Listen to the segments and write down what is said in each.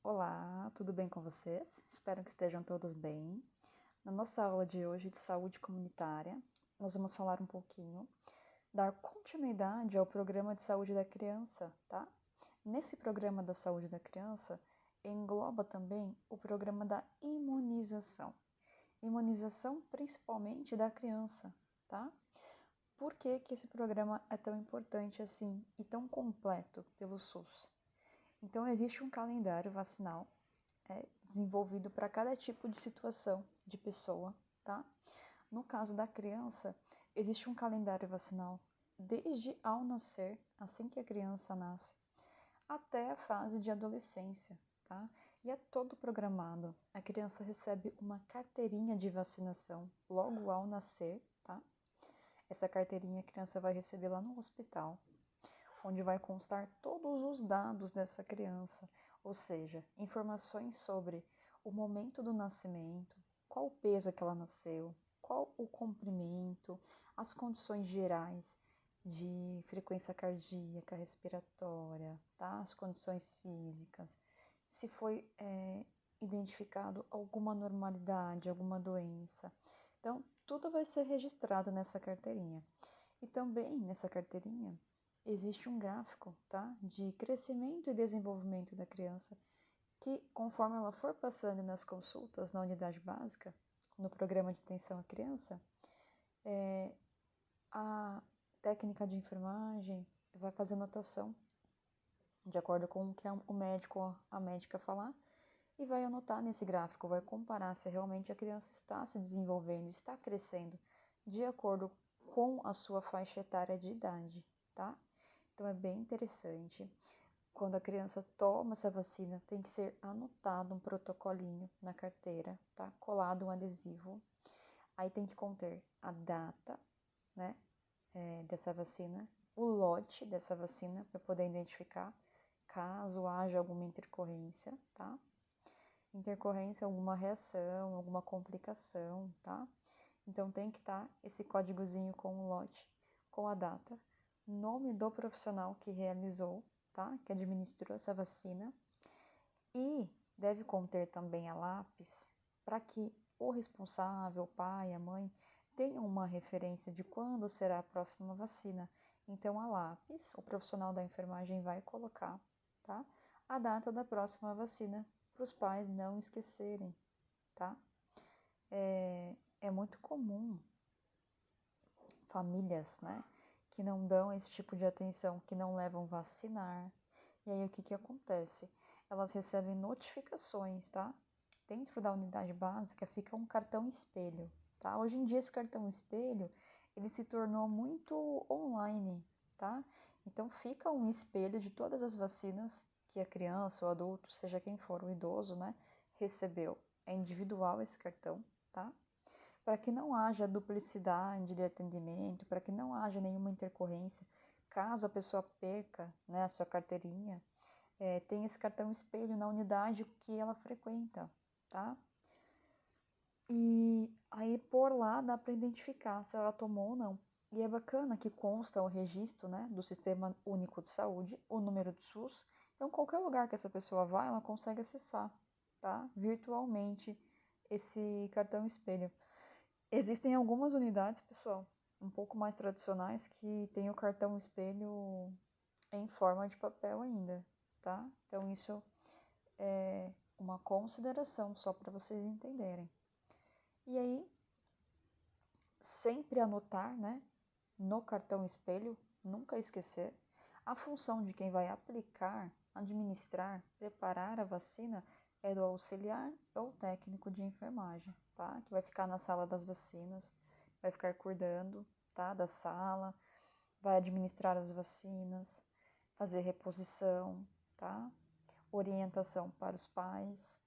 Olá, tudo bem com vocês? Espero que estejam todos bem. Na nossa aula de hoje de saúde comunitária, nós vamos falar um pouquinho, dar continuidade ao programa de saúde da criança, tá? Nesse programa da saúde da criança, engloba também o programa da imunização. Imunização principalmente da criança, tá? Por que que esse programa é tão importante assim e tão completo pelo SUS? Então, existe um calendário vacinal desenvolvido para cada tipo de situação de pessoa, tá? No caso da criança, existe um calendário vacinal desde ao nascer, assim que a criança nasce, até a fase de adolescência, tá? E é todo programado. A criança recebe uma carteirinha de vacinação logo ao nascer, tá? Essa carteirinha a criança vai receber lá no hospital, onde vai constar todos os dados dessa criança, ou seja, informações sobre o momento do nascimento, qual o peso que ela nasceu, qual o comprimento, as condições gerais de frequência cardíaca, respiratória, tá? As condições físicas, se foi identificado alguma anormalidade, alguma doença. Então, tudo vai ser registrado nessa carteirinha. E também nessa carteirinha existe um gráfico, tá, de crescimento e desenvolvimento da criança, que conforme ela for passando nas consultas na unidade básica, no programa de atenção à criança, a técnica de enfermagem vai fazer anotação de acordo com o que o médico ou a médica falar e vai anotar nesse gráfico, vai comparar se realmente a criança está se desenvolvendo, está crescendo de acordo com a sua faixa etária de idade, tá? Então, é bem interessante. Quando a criança toma essa vacina, tem que ser anotado um protocolinho na carteira, tá? Colado um adesivo. Aí tem que conter a data, né, dessa vacina, o lote dessa vacina, para poder identificar caso haja alguma intercorrência, tá? Intercorrência, alguma reação, alguma complicação, tá? Então, tem que estar esse códigozinho com o lote, com a data, nome do profissional que realizou, tá? Que administrou essa vacina. E deve conter também a lápis para que o responsável, o pai, a mãe, tenham uma referência de quando será a próxima vacina. Então, a lápis, o profissional da enfermagem vai colocar, tá? A data da próxima vacina, para os pais não esquecerem, tá? É muito comum famílias, né, que não dão esse tipo de atenção, que não levam vacinar. E aí o que que acontece? Elas recebem notificações, tá? Dentro da unidade básica fica um cartão espelho, tá? Hoje em dia esse cartão espelho, ele se tornou muito online, tá? Então fica um espelho de todas as vacinas que a criança, o adulto, seja quem for, o idoso, né, recebeu. É individual esse cartão, tá? Para que não haja duplicidade de atendimento, para que não haja nenhuma intercorrência, caso a pessoa perca, né, a sua carteirinha, tem esse cartão espelho na unidade que ela frequenta, tá? E aí por lá dá para identificar se ela tomou ou não. E é bacana que consta o registro, né, do Sistema Único de Saúde, o número do SUS. Então, qualquer lugar que essa pessoa vá, ela consegue acessar, tá? Virtualmente esse cartão espelho. Existem algumas unidades, pessoal, um pouco mais tradicionais, que tem o cartão espelho em forma de papel ainda, tá? Então, isso é uma consideração só para vocês entenderem. E aí, sempre anotar, né, no cartão espelho, nunca esquecer, a função de quem vai aplicar, administrar, preparar a vacina é do auxiliar ou técnico de enfermagem, tá? Que vai ficar na sala das vacinas, vai ficar cuidando, tá, da sala, vai administrar as vacinas, fazer reposição, tá? Orientação para os pais.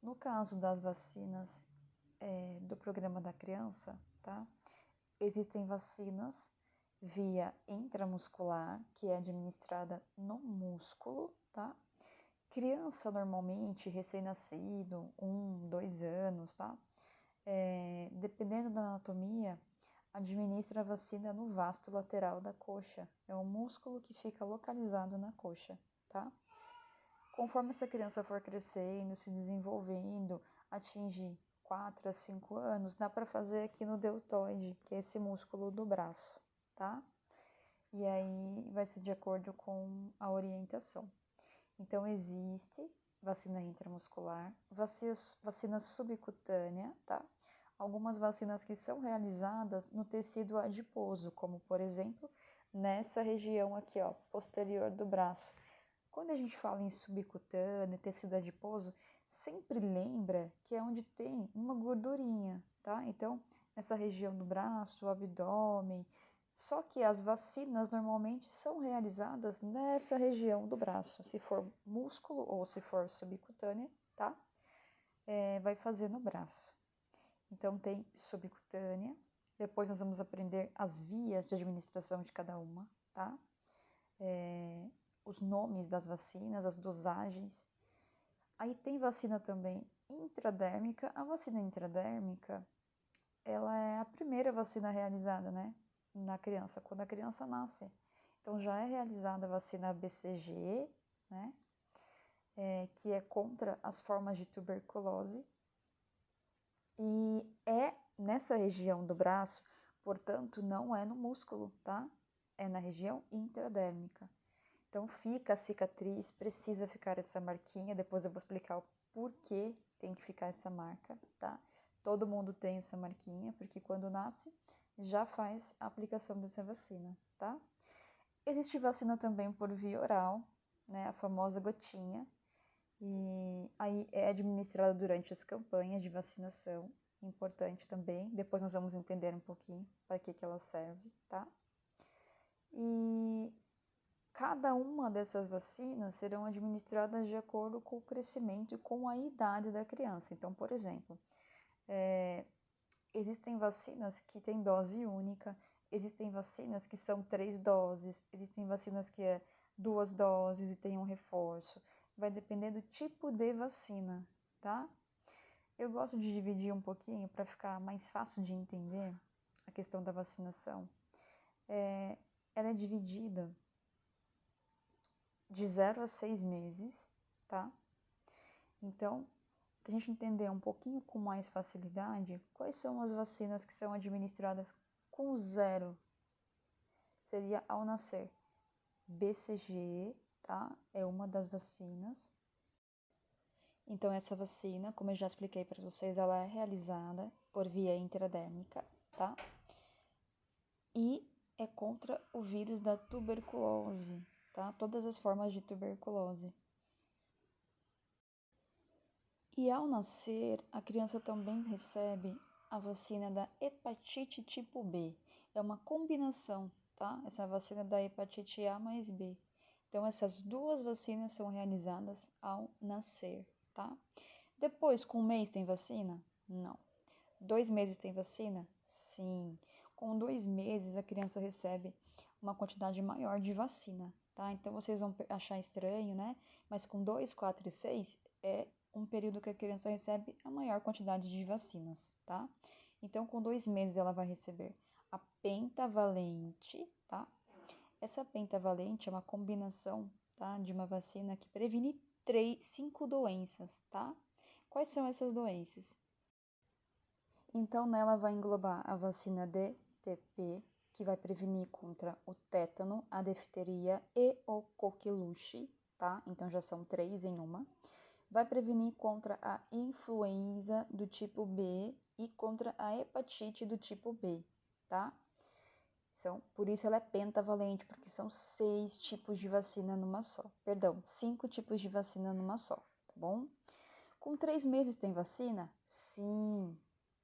No caso das vacinas do programa da criança, tá? Existem vacinas via intramuscular, que é administrada no músculo, tá? Criança, normalmente, recém-nascido, 2 anos, tá? Dependendo da anatomia, administra a vacina no vasto lateral da coxa. É um músculo que fica localizado na coxa, tá? Conforme essa criança for crescendo, se desenvolvendo, atinge 4 a 5 anos, dá para fazer aqui no deltoide, que é esse músculo do braço, tá? E aí vai ser de acordo com a orientação. Então, existe vacina intramuscular, vacina subcutânea, tá? Algumas vacinas que são realizadas no tecido adiposo, como, por exemplo, nessa região aqui, ó, posterior do braço. Quando a gente fala em subcutânea, tecido adiposo, sempre lembra que é onde tem uma gordurinha, tá? Então, essa região do braço, o abdômen. Só que as vacinas normalmente são realizadas nessa região do braço. Se for músculo ou se for subcutânea, tá? Vai fazer no braço. Então, tem subcutânea. Depois nós vamos aprender as vias de administração de cada uma, tá? Os nomes das vacinas, as dosagens. Aí tem vacina também intradérmica. A vacina intradérmica, ela é a primeira vacina realizada, né, na criança, quando a criança nasce. Então já é realizada a vacina BCG, né, que é contra as formas de tuberculose. E é nessa região do braço, portanto, não é no músculo, tá? É na região intradérmica. Então fica a cicatriz, precisa ficar essa marquinha, depois eu vou explicar o porquê tem que ficar essa marca, tá? Todo mundo tem essa marquinha, porque quando nasce já faz a aplicação dessa vacina, tá? Existe vacina também por via oral, né? A famosa gotinha, e aí é administrada durante as campanhas de vacinação, importante também. Depois nós vamos entender um pouquinho para que ela serve, tá? E cada uma dessas vacinas serão administradas de acordo com o crescimento e com a idade da criança. Então, por exemplo, existem vacinas que têm dose única, existem vacinas que são 3 doses, existem vacinas que é 2 doses e tem um reforço. Vai depender do tipo de vacina, tá? Eu gosto de dividir um pouquinho para ficar mais fácil de entender a questão da vacinação. Ela é dividida de 0 a 6 meses, tá? Então, para a gente entender um pouquinho com mais facilidade, quais são as vacinas que são administradas com 0? Seria ao nascer. BCG, tá? É uma das vacinas. Então, essa vacina, como eu já expliquei para vocês, ela é realizada por via intradérmica, tá? E é contra o vírus da tuberculose, tá? Todas as formas de tuberculose. E ao nascer, a criança também recebe a vacina da hepatite tipo B. É uma combinação, tá? Essa vacina da hepatite A mais B. Então, essas duas vacinas são realizadas ao nascer, tá? Depois, com 1 mês tem vacina? Não. 2 meses tem vacina? Sim. Com 2 meses, a criança recebe uma quantidade maior de vacina, tá? Então, vocês vão achar estranho, né? Mas com 2, 4 e 6 é um período que a criança recebe a maior quantidade de vacinas, tá? Então, com 2 meses, ela vai receber a pentavalente, tá? Essa pentavalente é uma combinação, tá? De uma vacina que previne 5 doenças, tá? Quais são essas doenças? Então, nela vai englobar a vacina DTP, que vai prevenir contra o tétano, a difteria e o coqueluche, tá? Então, já são 3 em uma. Vai prevenir contra a influenza do tipo B e contra a hepatite do tipo B, tá? Por isso ela é pentavalente, porque são 6 tipos de vacina numa só. Perdão, 5 tipos de vacina numa só, tá bom? Com 3 meses tem vacina? Sim.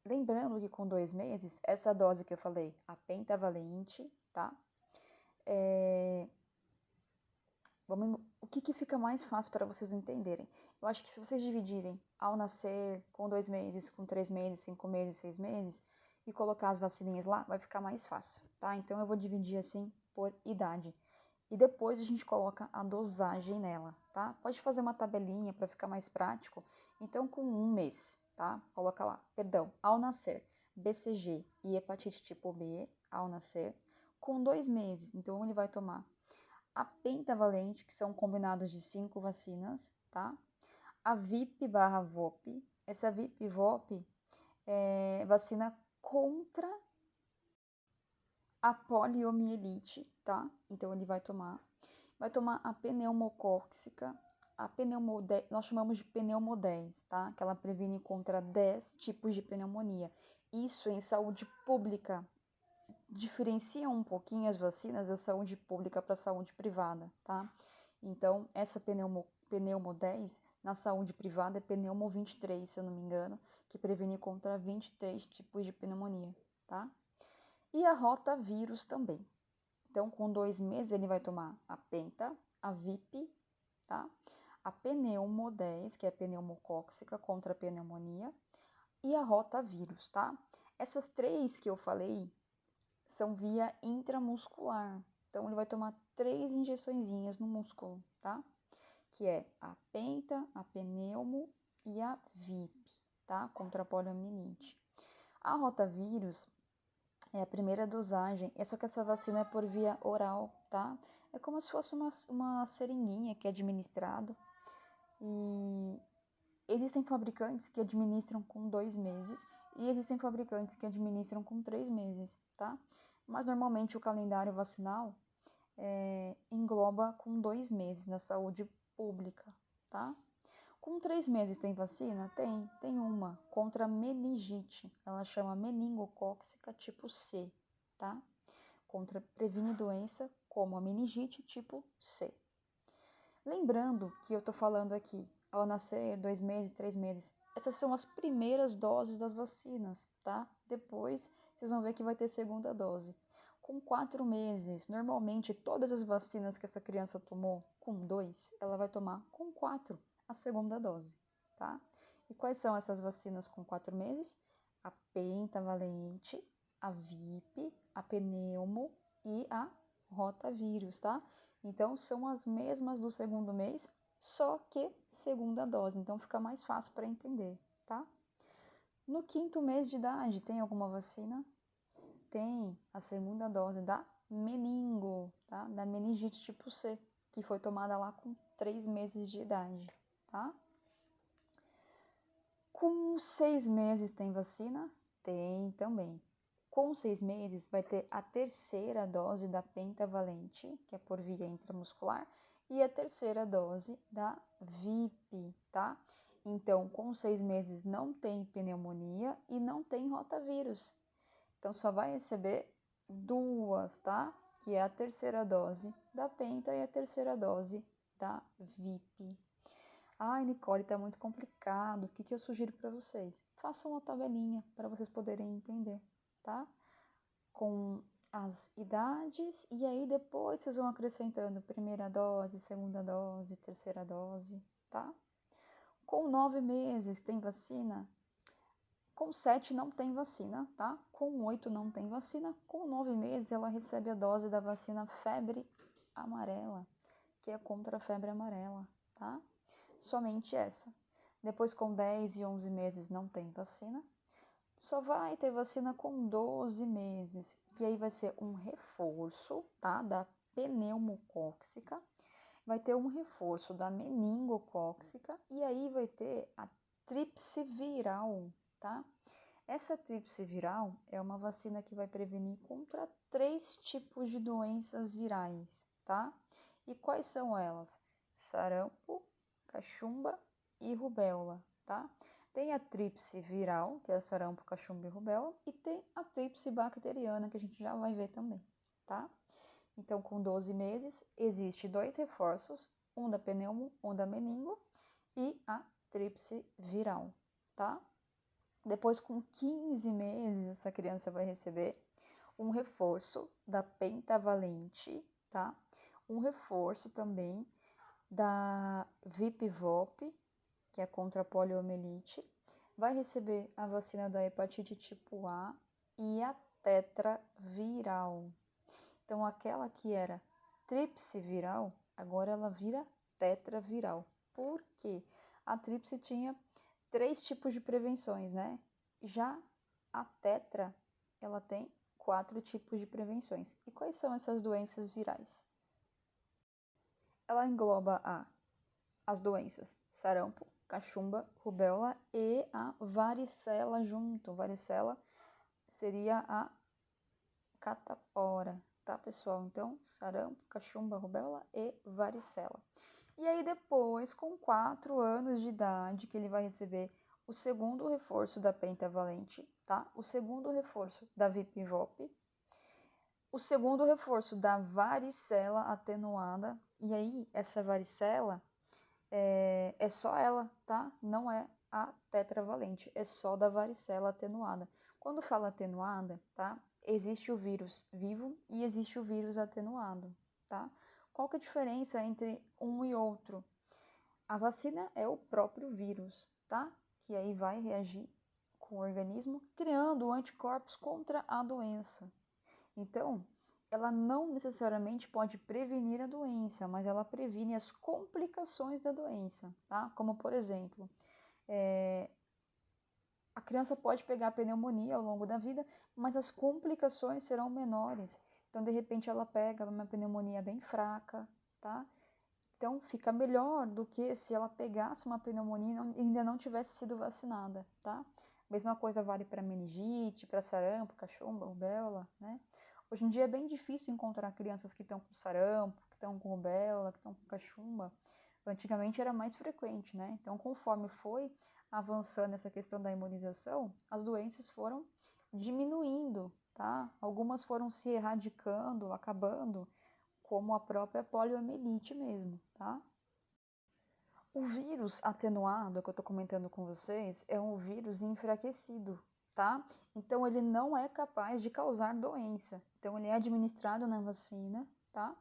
Lembrando que com 2 meses, essa dose que eu falei, a pentavalente, tá? O que fica mais fácil para vocês entenderem? Eu acho que se vocês dividirem ao nascer, com 2 meses, com 3 meses, 5 meses, 6 meses, e colocar as vacininhas lá, vai ficar mais fácil, tá? Então eu vou dividir assim por idade. E depois a gente coloca a dosagem nela, tá? Pode fazer uma tabelinha para ficar mais prático. Então, com 1 mês, tá? Coloca lá, perdão, ao nascer, BCG e hepatite tipo B, ao nascer. Com 2 meses, então ele vai tomar a pentavalente, que são combinados de 5 vacinas, tá? A VIP/VOP. Essa VIP/VOP é vacina contra a poliomielite, tá? Então ele vai tomar a pneumocóxica, nós chamamos de pneumo 10, tá? Que ela previne contra 10 tipos de pneumonia. Isso em saúde pública. Diferencia um pouquinho as vacinas da saúde pública para a saúde privada, tá? Então, essa pneumo 10 na saúde privada é pneumo 23, se eu não me engano, que previne contra 23 tipos de pneumonia, tá? E a rotavírus também. Então, com 2 meses, ele vai tomar a penta, a VIP, tá? A pneumo 10, que é pneumocóxica contra a pneumonia, e a rotavírus, tá? Essas 3 que eu falei são via intramuscular. Então, ele vai tomar 3 injeçõezinhas no músculo, tá? Que é a penta, a pneumo e a VIP, tá? Contra a poliomielite. A rotavírus é a primeira dosagem, só que essa vacina é por via oral, tá? É como se fosse uma seringuinha que é administrado. E existem fabricantes que administram com 2 meses e existem fabricantes que administram com 3 meses, tá? Mas normalmente o calendário vacinal engloba com 2 meses na saúde pública, tá? Com 3 meses tem vacina? Tem uma contra meningite, ela chama meningocócica tipo C, tá? Previne doença como a meningite tipo C. Lembrando que eu tô falando aqui, ao nascer, 2 meses, 3 meses, essas são as primeiras doses das vacinas, tá? Depois vocês vão ver que vai ter segunda dose. Com 4 meses, normalmente todas as vacinas que essa criança tomou com 2, ela vai tomar com 4 a segunda dose, tá? E quais são essas vacinas com 4 meses? A pentavalente, a VIP, a pneumo e a rotavírus, tá? Então, são as mesmas do segundo mês, só que segunda dose. Então, fica mais fácil para entender, tá? No 5º mês de idade, tem alguma vacina? Tem a segunda dose da meningo, tá? Da meningite tipo C, que foi tomada lá com 3 meses de idade, tá? Com 6 meses tem vacina? Tem também. Com 6 meses vai ter a terceira dose da pentavalente, que é por via intramuscular, e a terceira dose da VIP, tá? Então, com 6 meses não tem pneumonia e não tem rotavírus. Então, só vai receber 2, tá? Que é a terceira dose da penta e a terceira dose da VIP. Ai, Nicole, tá muito complicado. O que eu sugiro para vocês? Façam uma tabelinha para vocês poderem entender, tá? Com as idades e aí depois vocês vão acrescentando primeira dose, segunda dose, terceira dose, tá? Com 9 meses tem vacina? Com 7 não tem vacina, tá? Com 8 não tem vacina. Com 9 meses ela recebe a dose da vacina febre amarela, que é contra a febre amarela, tá? Somente essa. Depois, com 10 e 11 meses, não tem vacina. Só vai ter vacina com 12 meses, que aí vai ser um reforço, tá? Da pneumocócica. Vai ter um reforço da meningocócica e aí vai ter a tríplice viral, tá? Essa tríplice viral é uma vacina que vai prevenir contra 3 tipos de doenças virais, tá? E quais são elas? Sarampo, cachumba e rubéola, tá? Tem a tríplice viral, que é sarampo, cachumba e rubéola, e tem a tríplice bacteriana, que a gente já vai ver também, tá? Então, com 12 meses, existe 2 reforços, um da pneumo, um da meningo, e a tríplice viral, tá? Depois, com 15 meses, essa criança vai receber um reforço da pentavalente, tá? Um reforço também da VIP/VOP, que é contra a poliomielite, vai receber a vacina da hepatite tipo A e a tetraviral. Então, aquela que era tríplice viral, agora ela vira tetraviral. Por quê? A tríplice tinha 3 tipos de prevenções, né? Já a tetra, ela tem 4 tipos de prevenções. E quais são essas doenças virais? ela engloba as doenças sarampo, cachumba, rubéola e a varicela junto. Varicela seria a catapora, tá, pessoal? Então, sarampo, cachumba, rubéola e varicela. E aí depois, com 4 anos de idade, que ele vai receber o segundo reforço da pentavalente, tá? O segundo reforço da Vipivop, o segundo reforço da varicela atenuada. E aí, essa varicela é só ela, tá? Não é a tetravalente, é só da varicela atenuada. Quando fala atenuada, tá? Existe o vírus vivo e existe o vírus atenuado, tá? Qual que é a diferença entre um e outro? A vacina é o próprio vírus, tá? Que aí vai reagir com o organismo, criando anticorpos contra a doença. Então, ela não necessariamente pode prevenir a doença, mas ela previne as complicações da doença, tá? Como, por exemplo, a criança pode pegar pneumonia ao longo da vida, mas as complicações serão menores. Então, de repente, ela pega uma pneumonia bem fraca, tá? Então, fica melhor do que se ela pegasse uma pneumonia e ainda não tivesse sido vacinada, tá? Mesma coisa vale para meningite, para sarampo, cachumba, rubéola, né? Hoje em dia é bem difícil encontrar crianças que estão com sarampo, que estão com rubéola, que estão com cachumba. Antigamente era mais frequente, né? Então, conforme foi avançando essa questão da imunização, as doenças foram diminuindo, tá? Algumas foram se erradicando, acabando, como a própria poliomielite mesmo, tá? O vírus atenuado que eu estou comentando com vocês é um vírus enfraquecido, tá? Então ele não é capaz de causar doença. Então ele é administrado na vacina, tá?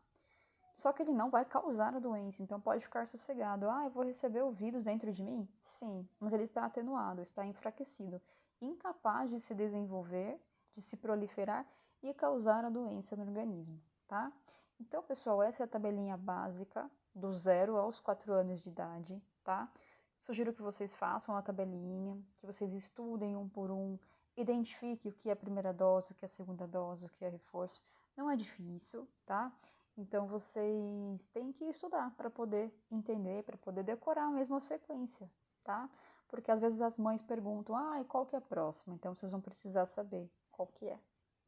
Só que ele não vai causar a doença, então pode ficar sossegado. Ah, eu vou receber o vírus dentro de mim? Sim, mas ele está atenuado, está enfraquecido, incapaz de se desenvolver, de se proliferar e causar a doença no organismo, tá? Então, pessoal, essa é a tabelinha básica do 0 aos 4 anos de idade, tá? Sugiro que vocês façam a tabelinha, que vocês estudem um por um, identifiquem o que é a primeira dose, o que é a segunda dose, o que é reforço. Não é difícil, tá? Então vocês têm que estudar para poder entender, para poder decorar mesmo a sequência, tá? Porque às vezes as mães perguntam, e qual que é a próxima? Então vocês vão precisar saber qual que é,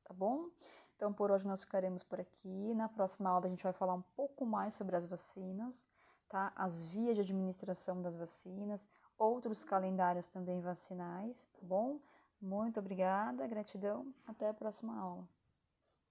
tá bom? Então por hoje nós ficaremos por aqui. Na próxima aula a gente vai falar um pouco mais sobre as vacinas, tá? As vias de administração das vacinas, outros calendários também vacinais, tá bom? Muito obrigada, gratidão, até a próxima aula.